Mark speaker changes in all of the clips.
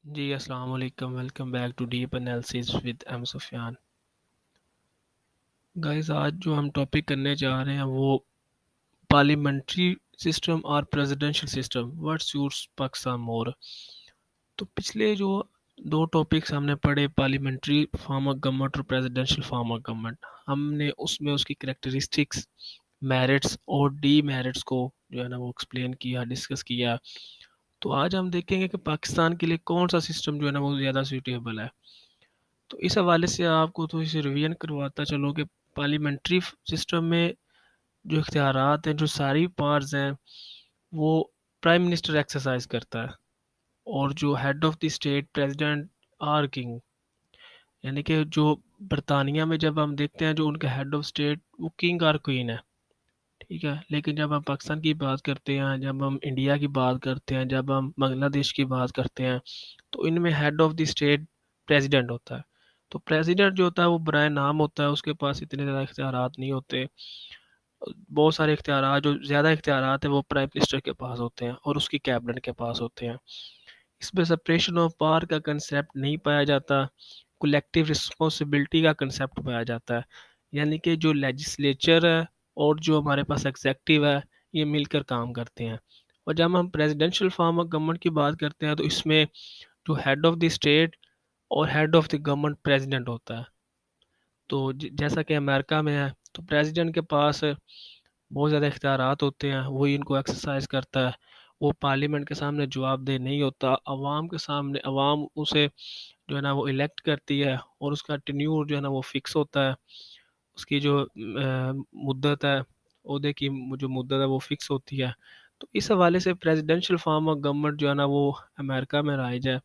Speaker 1: جی السلام علیکم، welcome back to Deep Analysis with M Sufyan. Guys آج جو ہم ٹاپک کرنے جا رہے ہیں وہ پارلیمنٹری سسٹم اور presidential system, what suits Pakistan more. تو پچھلے جو دو ٹاپکس ہم نے پڑھے، پارلیمنٹری فارم آف گورنمنٹ اور پریزیڈنشل فارم آف گورنمنٹ، ہم نے اس کی کریکٹرسٹکس، میرٹس اور ڈی میرٹس کو جو ہے نا وہ ایکسپلین کیا، ڈسکس کیا۔ تو آج ہم دیکھیں گے کہ پاکستان کے لیے کون سا سسٹم جو ہے نا وہ زیادہ سوٹیبل ہے۔ تو اس حوالے سے آپ کو تھوڑی سی ریویژن کرواتا چلو کہ پارلیمنٹری سسٹم میں جو اختیارات ہیں، جو ساری پاورز ہیں، وہ پرائم منسٹر ایکسرسائز کرتا ہے، اور جو head of the state president or king, یعنی کہ جو برطانیہ میں جب ہم دیکھتے ہیں جو ان کا ہیڈ آف اسٹیٹ وہ کنگ اور کوئین ہے، ٹھیک ہے۔ لیکن جب ہم پاکستان کی بات کرتے ہیں، جب ہم انڈیا کی بات کرتے ہیں، جب ہم بنگلہ دیش کی بات کرتے ہیں، تو ان میں head of the state president ہوتا ہے۔ تو پریزیڈنٹ جو ہوتا ہے وہ برائے نام ہوتا ہے، اس کے پاس اتنے زیادہ اختیارات نہیں ہوتے۔ بہت سارے اختیارات، جو زیادہ اختیارات ہیں وہ پرائم منسٹر کے پاس ہوتے ہیں اور اس کی کیبنٹ کے پاس ہوتے ہیں۔ اس میں سپریشن آف پاور کا کنسیپٹ نہیں پایا جاتا، کولیکٹیو رسپانسبلٹی کا کنسیپٹ پایا جاتا ہے، یعنی کہ جو لیجسلیچر ہے اور جو ہمارے پاس ایگزیکٹو ہے، یہ مل کر کام کرتے ہیں۔ اور جب ہم پریزیڈنشل فارم آف گورنمنٹ کی بات کرتے ہیں تو اس میں جو ہیڈ آف دی اسٹیٹ اور head of the government president ہوتا ہے۔ تو جیسا کہ امریکہ میں ہے تو پریزیڈنٹ کے پاس بہت زیادہ اختیارات ہوتے ہیں، وہی ان کو ایکسرسائز کرتا ہے۔ وہ پارلیمنٹ کے سامنے جواب دہ نہیں ہوتا، عوام کے سامنے، عوام اسے جو ہے نا وہ الیکٹ کرتی ہے، اور اس کا ٹینیور جو ہے نا وہ فکس ہوتا ہے، اس کی جو مدت ہے، عہدے کی جو مدت ہے وہ فکس ہوتی ہے۔ تو اس حوالے سے پریزیڈنشل فارم آف گورنمنٹ جو ہے نا وہ امریکہ میں رائج ہے۔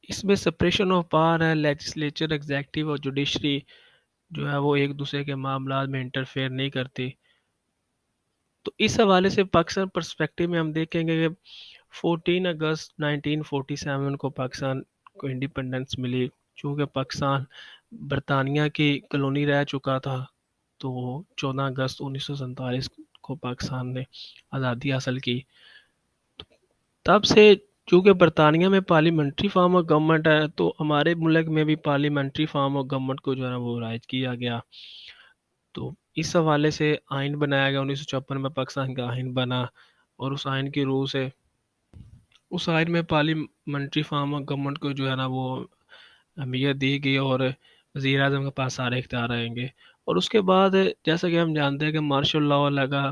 Speaker 1: اس میں سپریشن آف پاور ہے، لیجسلیچر، ایگزیکٹو اور جوڈیشری جو ہے وہ ایک دوسرے کے معاملات میں انٹرفیئر نہیں کرتی۔ تو اس حوالے سے پاکستان پرسپیکٹیو میں ہم دیکھیں گے کہ 14 اگست 1947 کو پاکستان کو انڈیپنڈنس ملی، چونکہ پاکستان برطانیہ کی کالونی رہ چکا تھا۔ تو 14 اگست 1947 کو پاکستان نے آزادی حاصل کی۔ تب سے چونکہ برطانیہ میں پارلیمنٹری فارم آف گورنمنٹ ہے، تو ہمارے ملک میں بھی پارلیمنٹری فارم آف گورنمنٹ کو جو ہے نا وہ رائج کیا گیا۔ تو اس حوالے سے آئین بنایا گیا، 1956 میں پاکستان کا آئین بنا، اور اس آئین کی روح سے اس آئین میں پارلیمنٹری فارم آف گورنمنٹ کو جو ہے نا وہ اہمیت دی گئی، اور وزیر اعظم کے پاس سارے اختیار آئیں گے۔ اور اس کے بعد جیسا کہ ہم جانتے ہیں کہ مارشل لاء لگا،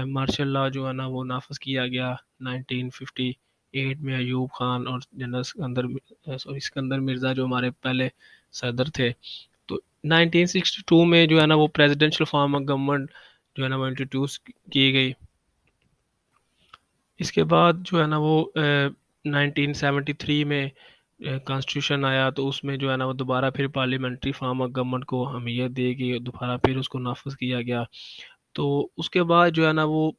Speaker 1: مارشل لاء جو ہے نا وہ نافذ کیا گیا 1958 میں، ایوب خان اور جنرل سکندر مرزا جو ہمارے پہلے صدر تھے۔ تو 1962 میں جو ہے نا وہ پریزیڈنشل فارم آف گورنمنٹ جو ہے نا وہ انٹروڈیوس کی گئی۔ اس کے بعد جو ہے نا وہ 1973 میں کانسٹیٹیوشن آیا، تو اس میں جو ہے نا وہ دوبارہ پھر پارلیمنٹری فارم آف گورنمنٹ کو اہمیت دے گی، دوبارہ پھر اس کو نافذ کیا گیا۔ تو اس کے بعد جو ہے نا وہ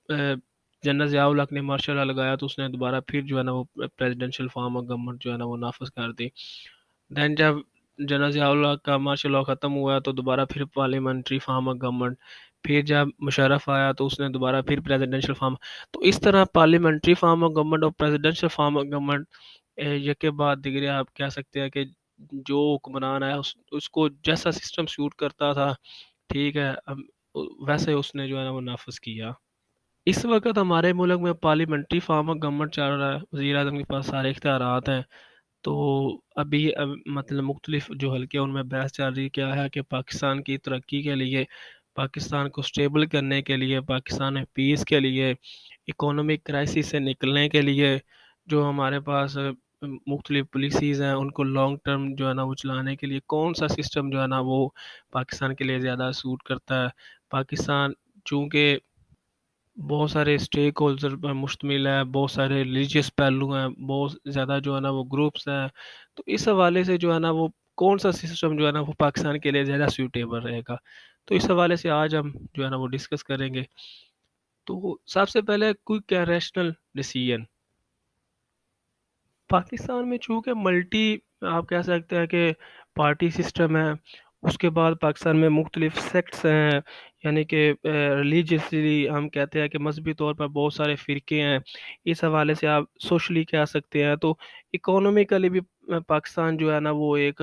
Speaker 1: جنرل ضیاء الحق نے مارشل لاء لگایا، تو اس نے دوبارہ پھر جو ہے نا وہ پریزیڈنشل فارم آف گورنمنٹ جو ہے نا وہ نافذ کر دی۔ دین جب جنرل ضیاء الحق کا مارشل لاء ختم ہوا تو دوبارہ پھر پارلیمنٹری فارم آف گورنمنٹ، پھر جب مشرف آیا تو اس نے دوبارہ پھر پریزیڈنشل فارم۔ تو اس طرح پارلیمنٹری فارم آف گورنمنٹ اور پریزیڈنشل فارم آف گورنمنٹ یک کے بعد دیگرے آپ کہہ سکتے ہیں کہ جو حکمران ہے اس کو جیسا سسٹم سیوٹ کرتا تھا، ٹھیک ہے، ویسے اس نے جو ہے نا وہ نافذ کیا۔ اس وقت ہمارے ملک میں پارلیمنٹری فارم آف گورنمنٹ چل رہا ہے، وزیر اعظم کے پاس سارے اختیارات ہیں۔ تو ابھی مطلب مختلف جو حلقے ان میں بحث چل رہی کیا ہے کہ پاکستان کی ترقی کے لیے، پاکستان کو سٹیبل کرنے کے لیے، پاکستان میں پیس کے لیے، اکانومک کرائسس سے نکلنے کے لیے، جو ہمارے پاس مختلف پالیسیز ہیں ان کو لانگ ٹرم جو ہے نا وہ چلانے کے لیے کون سا سسٹم جو ہے نا وہ پاکستان کے لیے زیادہ سوٹ کرتا ہے۔ پاکستان چونکہ بہت سارے اسٹیک ہولڈر پر مشتمل ہے، بہت سارے ریلیجیس پہلو ہیں، بہت زیادہ جو ہے نا وہ گروپس ہیں، تو اس حوالے سے جو ہے نا وہ کون سا سسٹم جو ہے نا وہ پاکستان کے لیے زیادہ سیوٹیبل رہے گا، تو اس حوالے سے آج ہم جو ہے نا وہ ڈسکس کریں گے۔ تو سب سے پہلے کوئی ریشنل ڈیسیژن، پاکستان میں چونکہ ملٹی آپ کہہ سکتے ہیں کہ پارٹی سسٹم ہے، اس کے بعد پاکستان میں مختلف سیکٹس ہیں، یعنی کہ ریلیجیسلی ہم کہتے ہیں کہ مذہبی طور پر بہت سارے فرقے ہیں، اس حوالے سے آپ سوشلی کہہ سکتے ہیں، تو اکانومیکلی بھی پاکستان جو ہے نا وہ ایک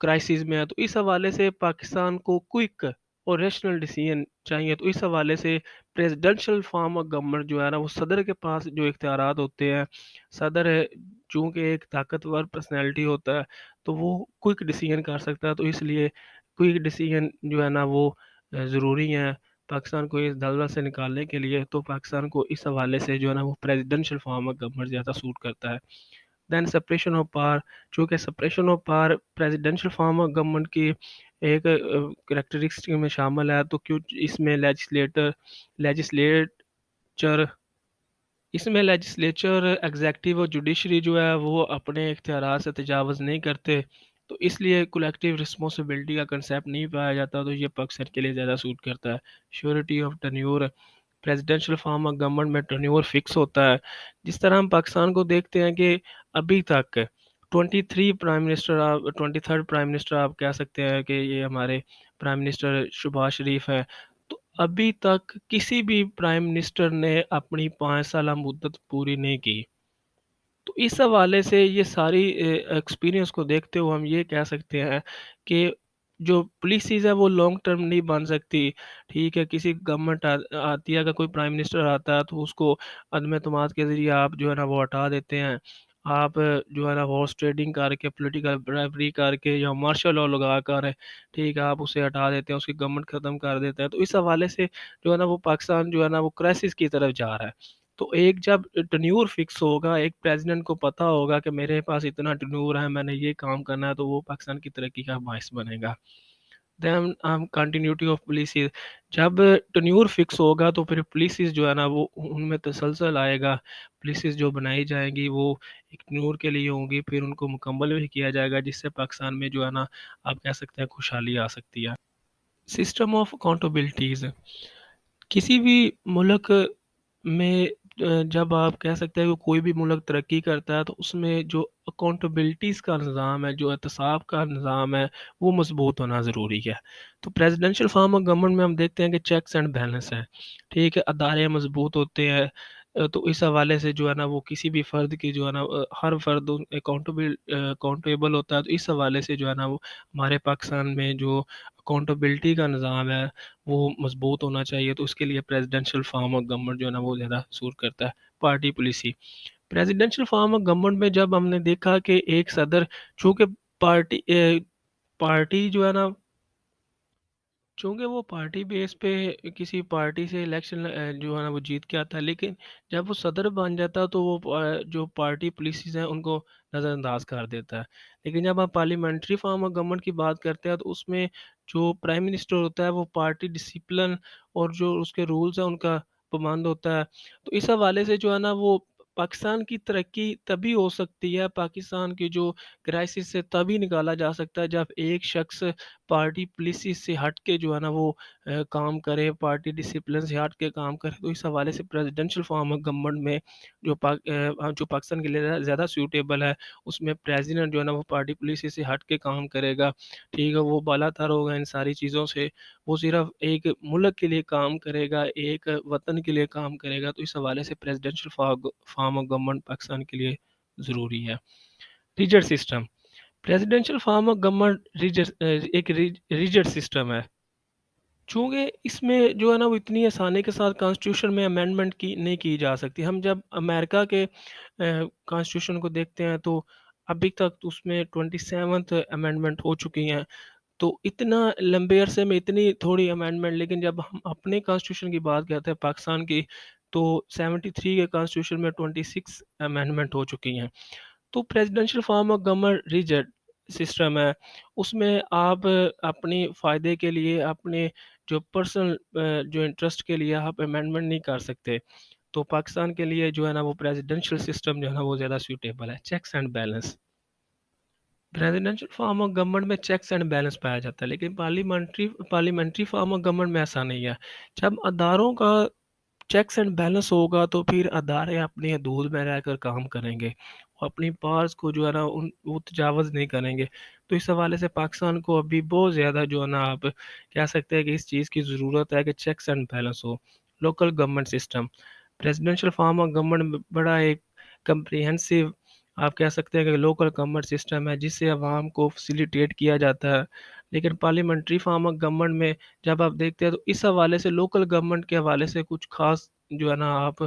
Speaker 1: کرائسس میں ہے، تو اس حوالے سے پاکستان کو کوئک اور ریشنل ڈیسیژن چاہیے، تو اس حوالے سے پریزیڈنشل فارم آف گورنمنٹ جو ہے نا وہ صدر کے پاس جو اختیارات ہوتے ہیں، صدر چونکہ ایک طاقتور پرسنالٹی ہوتا ہے تو وہ کوئک ڈیسیژن کر سکتا ہے، تو اس لیے کوئک ڈیسیژن جو ہے نا وہ ضروری ہیں پاکستان کو اس دلدل سے نکالنے کے لیے، تو پاکستان کو اس حوالے سے جو ہے نا وہ پریزیڈنشل فارم آف گورنمنٹ زیادہ سوٹ کرتا ہے۔ دین سپریشن آف پاور، چونکہ separation of power presidential form of government کی ایک کریکٹرسٹک میں شامل ہے، تو کیوں اس میں لیجسلیچر ایگزیکٹو اور جوڈیشری جو ہے وہ اپنے اختیارات سے تجاوز نہیں کرتے، تو اس لیے کولیکٹیو رسپانسبلٹی کا کنسیپٹ نہیں پایا جاتا، تو یہ پاکستان کے لیے زیادہ سوٹ کرتا ہے۔ Surety of tenure, presidential form of government میں ٹینیور فکس ہوتا ہے، جس طرح ہم پاکستان کو دیکھتے ہیں کہ ابھی تک 23 prime minister, 23rd prime minister آپ کہہ سکتے ہیں کہ یہ ہمارے پرائم منسٹر شہباز شریف ہیں، تو ابھی تک کسی بھی پرائم منسٹر نے اپنی 5 سالہ مدت پوری نہیں کی، تو اس حوالے سے یہ ساری ایکسپیرینس کو دیکھتے ہوئے ہم یہ کہہ سکتے ہیں کہ جو پالیسیز ہے وہ لانگ ٹرم نہیں بن سکتی، ٹھیک ہے، کسی گورنمنٹ آتی ہے، اگر کوئی پرائم منسٹر آتا ہے تو اس کو عدم اعتماد کے ذریعے آپ جو ہے نا وہ ہٹا دیتے ہیں، آپ جو ہے نا ہارس ٹریڈنگ کر کے، پولیٹیکل برائبری کر کے یا مارشل لا لگا کر، ٹھیک ہے، آپ اسے ہٹا دیتے ہیں، اس کی گورنمنٹ ختم کر دیتے ہیں، تو اس حوالے سے جو ہے نا وہ پاکستان جو ہے نا وہ کرائسس کی طرف جا رہا ہے۔ تو ایک جب ٹنیور فکس ہوگا، ایک پریزیڈنٹ کو پتا ہوگا کہ میرے پاس اتنا ٹنیور ہے، میں نے یہ کام کرنا ہے، تو وہ پاکستان کی ترقی کا باعث بنے گا۔ دین کنٹینیوٹی آف پالیسیز، جب ٹنیور فکس ہوگا تو پھر پالیسیز جو ہے نا وہ ان میں تسلسل آئے گا، پالیسیز جو بنائی جائیں گی وہ ایک ٹنیور کے لیے ہوں گی، پھر ان کو مکمل بھی کیا جائے گا، جس سے پاکستان میں جو ہے نا آپ کہہ سکتے ہیں خوشحالی آ سکتی ہے۔ سسٹم آف اکاؤنٹیبلٹیز، کسی بھی ملک میں جب آپ کہہ سکتے ہیں کہ کوئی بھی ملک ترقی کرتا ہے تو اس میں جو اکاؤنٹیبلٹیز کا نظام ہے، جو احتساب کا نظام ہے، وہ مضبوط ہونا ضروری ہے۔ تو پریزیڈنشل فارم آف گورنمنٹ میں ہم دیکھتے ہیں کہ چیکس اینڈ بیلنس ہے، ٹھیک ہے، ادارے مضبوط ہوتے ہیں، تو اس حوالے سے جو ہے نا وہ کسی بھی فرد کی جو ہے نا ہر فرد اکاؤنٹیبل ہوتا ہے، تو اس حوالے سے جو ہے نا وہ ہمارے پاکستان میں جو اکاؤنٹیبلٹی کا نظام ہے وہ مضبوط ہونا چاہیے، تو اس کے لیے پریزیڈنشل فارم آف گورنمنٹ جو ہے نا وہ زیادہ سور کرتا ہے۔ Party policy, presidential form of government میں جب ہم نے دیکھا کہ ایک صدر، چونکہ پارٹی پارٹی جو ہے نا، چونکہ وہ پارٹی بیس پہ کسی پارٹی سے الیکشن جو ہے نا وہ جیت کے آتا ہے، لیکن جب وہ صدر بن جاتا ہے تو وہ جو پارٹی پالیسیز ہیں ان کو نظر انداز کر دیتا ہے، لیکن جب آپ پارلیمنٹری فارم آف گورنمنٹ کی بات کرتے ہیں تو اس میں جو پرائم منسٹر ہوتا ہے وہ پارٹی ڈسپلن اور جو اس کے رولز ہیں ان کا پابند ہوتا ہے، تو اس حوالے سے جو ہے نا وہ پاکستان کی ترقی تبھی ہو سکتی ہے، پاکستان کی جو کرائسس سے تبھی نکالا جا سکتا ہے جب ایک شخص پارٹی پالیسی سے ہٹ کے جو ہے نا وہ کام کرے، پارٹی ڈسپلن سے ہٹ کے کام کرے، تو اس حوالے سے پریزیڈنشل فارم آف گورنمنٹ میں جو پاکستان کے لیے زیادہ سیوٹیبل ہے، اس میں پریزیڈنٹ جو ہے نا وہ پارٹی پالیسی سے ہٹ کے کام کرے گا، ٹھیک ہے، وہ بالا تر ہوگا ان ساری چیزوں سے، وہ صرف ایک ملک کے لیے کام کرے گا، ایک وطن کے لیے کام کرے گا، تو اس حوالے سے presidential form of government Pakistan کے لیے ضروری ہے۔ Rigid system, presidential form of government ایک ریجر سسٹم ہے، چونکہ اس میں جو ہے نا وہ اتنی آسانی کے ساتھ کانسٹیٹیوشن میں امینڈمنٹ نہیں کی جا سکتی۔ ہم جب امریکہ کے کانسٹیٹیوشن کو دیکھتے ہیں تو ابھی تک اس میں 27th امینڈمنٹ ہو چکی ہیں، تو اتنا لمبے عرصے میں اتنی تھوڑی امینڈمنٹ، لیکن جب ہم اپنے کانسٹیٹیوشن کی بات کرتے ہیں پاکستان کی، تو 73 کے کانسٹیٹیوشن میں 26 امینڈمنٹ ہو چکی ہیں۔ تو presidential form of government rigid system ہے، اس میں آپ اپنی فائدے کے لیے، اپنے جو پرسنل جو انٹرسٹ کے لیے آپ امینڈمنٹ نہیں کر سکتے، تو پاکستان کے لیے جو ہے نا وہ پریزیڈنشل سسٹم جو ہے نا وہ زیادہ سیوٹیبل ہے۔ Checks and balance, presidential form of government میں چیکس اینڈ بیلنس پایا جاتا ہے، لیکن پارلیمنٹری فارم آف گورنمنٹ میں ایسا نہیں ہے۔ جب اداروں کا چیکس اینڈ بیلنس ہوگا تو پھر ادارے اپنی حدود میں رہ کر کام کریں گے اور اپنی پارس کو جو ہے نا وہ تجاوز نہیں کریں گے. تو اس حوالے سے پاکستان کو ابھی بہت زیادہ جو ہے نا آپ کہہ سکتے ہیں کہ اس چیز کی ضرورت ہے کہ چیکس اینڈ بیلنس ہو. Local government system, presidential form of government بڑا ایک کمپریہنسو آپ کہہ سکتے ہیں کہ لوکل گورنمنٹ سسٹم ہے جس سے عوام کو فیسیلیٹیٹ کیا جاتا ہے. لیکن پارلیمنٹری فارم آف گورنمنٹ میں جب آپ دیکھتے ہیں تو اس حوالے سے لوکل گورنمنٹ کے حوالے سے کچھ خاص جو ہے نا آپ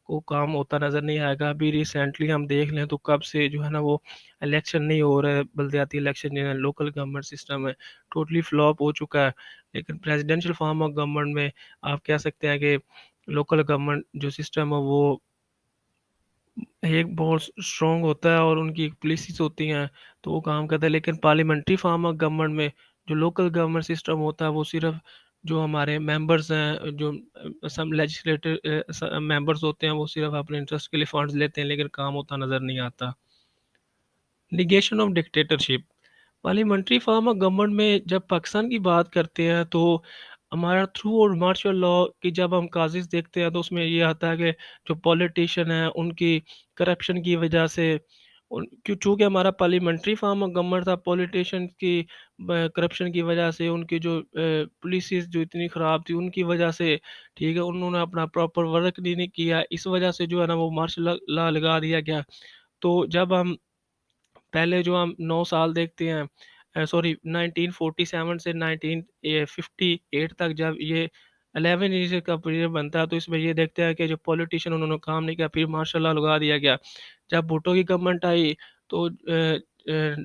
Speaker 1: کو کام ہوتا نظر نہیں آئے گا. ابھی ریسنٹلی ہم دیکھ لیں تو کب سے جو ہے نا وہ الیکشن نہیں ہو رہا ہے، بلدیاتی الیکشن جو ہے لوکل گورنمنٹ سسٹم ہے ٹوٹلی فلاپ ہو چکا ہے. لیکن پریزیڈنشل فارم آف گورنمنٹ میں آپ کہہ سکتے ہیں کہ لوکل گورنمنٹ جو سسٹم ہے وہ ایک بہت اسٹرانگ ہوتا ہے اور ان کی پالیسیز ہوتی ہیں تو وہ کام کرتا ہے. لیکن پارلیمنٹری فارم آف گورنمنٹ میں جو لوکل گورنمنٹ سسٹم ہوتا ہے وہ صرف جو ہمارے ممبرز ہیں، جو سم لیجسلیٹر ممبرز ہوتے ہیں، وہ صرف اپنے انٹرسٹ کے لیے فنڈز لیتے ہیں لیکن کام ہوتا نظر نہیں آتا. Negation of dictatorship, parliamentary form of government میں جب پاکستان کی بات کرتے ہیں تو ہمارا تھرو اور مارشل لاء کی جب ہم کازز دیکھتے ہیں تو اس میں یہ آتا ہے کہ جو پولیٹیشین ہیں ان کی کرپشن کی وجہ سے چونکہ ہمارا پارلیمنٹری فارم آف گورنمنٹ تھا، پولیٹیشین کی کرپشن کی وجہ سے ان کی جو پولیسیز جو اتنی خراب تھی ان کی وجہ سے ٹھیک ہے انہوں نے اپنا پراپر ورک نہیں کیا، اس وجہ سے جو ہے نا وہ مارشل لاء لگا دیا گیا. تو جب ہم پہلے جو ہم 9 سال دیکھتے ہیں، سوری 1947 سے 1958 تک جب یہ 11 ایئر کا پیریڈ بنتا ہے تو اس میں یہ دیکھتے ہیں کہ جو پولیٹیشین انہوں نے کام نہیں کیا، پھر ماشاء اللہ لگا دیا گیا. جب بھٹو کی گورنمنٹ آئی تو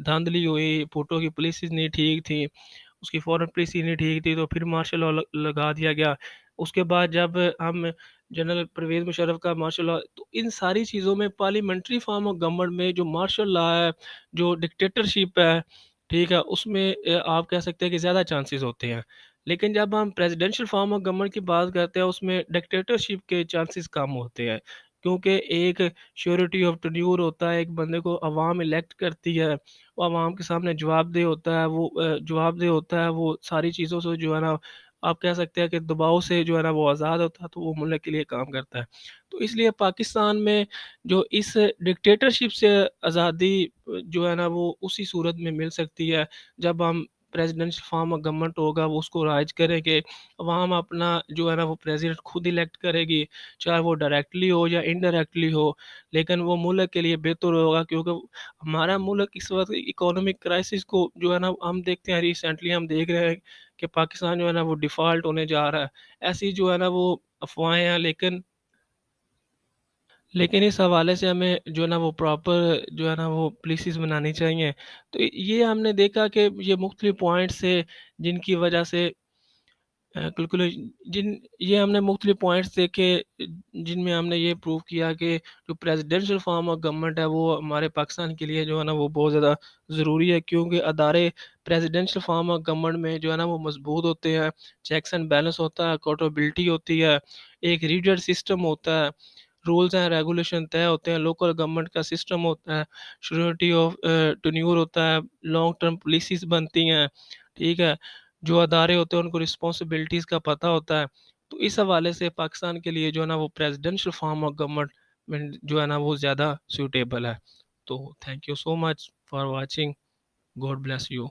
Speaker 1: دھاندلی ہوئی، بھٹو کی پولیسز نہیں ٹھیک تھی، اس کی فورن پالیسی نہیں ٹھیک تھی تو پھر مارشل لاء لگا دیا گیا. اس کے بعد جب ہم جنرل پرویز مشرف کا مارشل لاء، تو ان ساری چیزوں میں پارلیمنٹری فارم آف گورنمنٹ میں جو مارشل لاء ہے، جو ڈکٹیٹرشپ ہے ٹھیک ہے، اس میں آپ کہہ سکتے ہیں کہ زیادہ چانسز ہوتے ہیں. لیکن جب ہم پریزیڈنشل فارم آف گورنمنٹ کی بات کرتے ہیں اس میں ڈکٹیٹرشپ کے چانسز کم ہوتے ہیں کیونکہ ایک شیورٹی آف ٹینیور ہوتا ہے، ایک بندے کو عوام الیکٹ کرتی ہے، وہ عوام کے سامنے جواب دہ ہوتا ہے، وہ ساری چیزوں سے جو ہے نا آپ کہہ سکتے ہیں کہ دباؤ سے جو ہے نا وہ آزاد ہوتا ہے تو وہ ملک کے لیے کام کرتا ہے. تو اس لیے پاکستان میں جو اس ڈکٹیٹرشپ سے آزادی جو ہے نا وہ اسی صورت میں مل سکتی ہے جب ہم پریزیڈنشل فارم آف گورنمنٹ ہوگا وہ اس کو رائج کرے گے، عوام اپنا جو ہے نا وہ پریزیڈنٹ خود الیکٹ کرے گی، چاہے وہ ڈائریکٹلی ہو یا انڈائریکٹلی ہو، لیکن وہ ملک کے لیے بہتر ہوگا. کیونکہ ہمارا ملک اس وقت اکانومک کرائسس کو جو ہے نا ہم دیکھتے ہیں، ریسنٹلی ہم دیکھ رہے ہیں کہ پاکستان جو ہے نا وہ ڈیفالٹ ہونے جا رہا ہے. ایسی جو ہے نا وہ افواہیں ہیں، لیکن اس حوالے سے ہمیں جو ہے نا وہ پراپر جو ہے نا وہ پالیسیز بنانی چاہیے. تو یہ ہم نے دیکھا کہ یہ مختلف پوائنٹس سے جن کی وجہ سے یہ ہم نے مختلف پوائنٹس دیکھے جن میں ہم نے یہ پروو کیا کہ جو پریزیڈنشل فارم آف گورنمنٹ ہے وہ ہمارے پاکستان کے لیے جو ہے نا وہ بہت زیادہ ضروری ہے کیونکہ ادارے پریزیڈنشل فارم آف گورنمنٹ میں جو ہے نا وہ مضبوط ہوتے ہیں، چیکس اینڈ بیلنس ہوتا ہے، اکاؤنٹیبلٹی ہوتی ہے، ایک ریڈر سسٹم ہوتا ہے، رولز اینڈ ریگولیشن طے ہوتے ہیں، لوکل گورنمنٹ کا سسٹم ہوتا ہے، شیورٹی آف ٹینیور ہوتا ہے، لانگ ٹرم پالیسیز بنتی ہیں ٹھیک ہے، جو ادارے ہوتے ہیں ان کو رسپانسبلٹیز کا پتہ ہوتا ہے. تو اس حوالے سے پاکستان کے لیے جو ہے نا وہ پریزیڈنشل فارم آف گورنمنٹ جو ہے نا وہ زیادہ سیوٹیبل ہے. تو thank you so much for watching. God bless you.